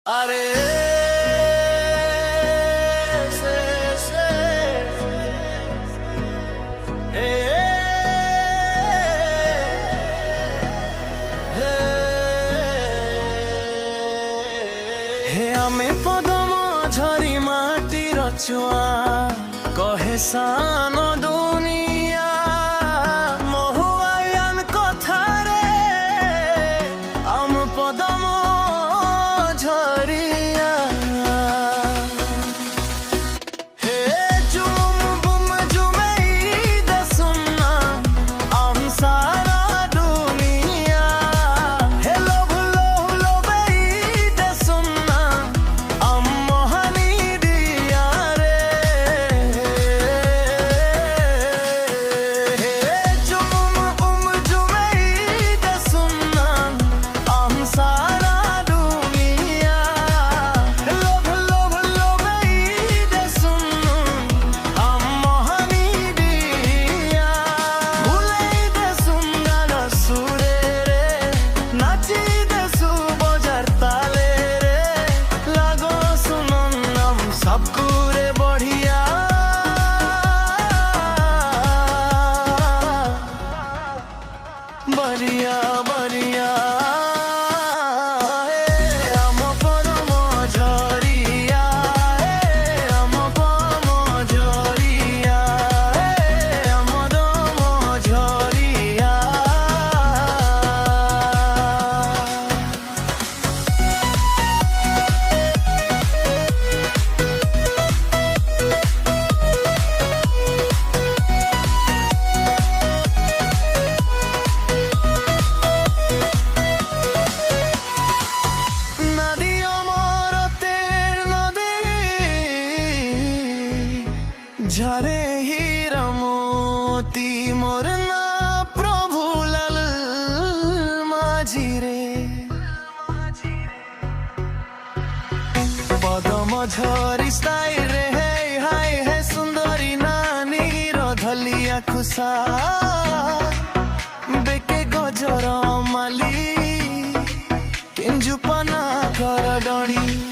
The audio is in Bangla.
আরে সে সে এ হে আমি পদম ঝরি মাটির চুয়া কহে সান দুনিয়া মহুয়ান কথারে আম পদম ঝরিয়া হে জুম বুম জুমেই দসুন্না আম সারা দুনিয়া হে লোভ লোভ লোভেই দসুন্না আম মোহানি দিয়া রে হে জুম বুম জুমেই দসুন্না আম সারা बढ़िया बढ़िया हम परम झरिया हम परम झरिया हम दम झरिया झरे हीरा मोती मोर ना प्रभु लाल माझी रे पदम झरी साई रे हाय हे सुंदरी नानी रधलिया खुशा बेके गजर माली किंजुपना कर डणी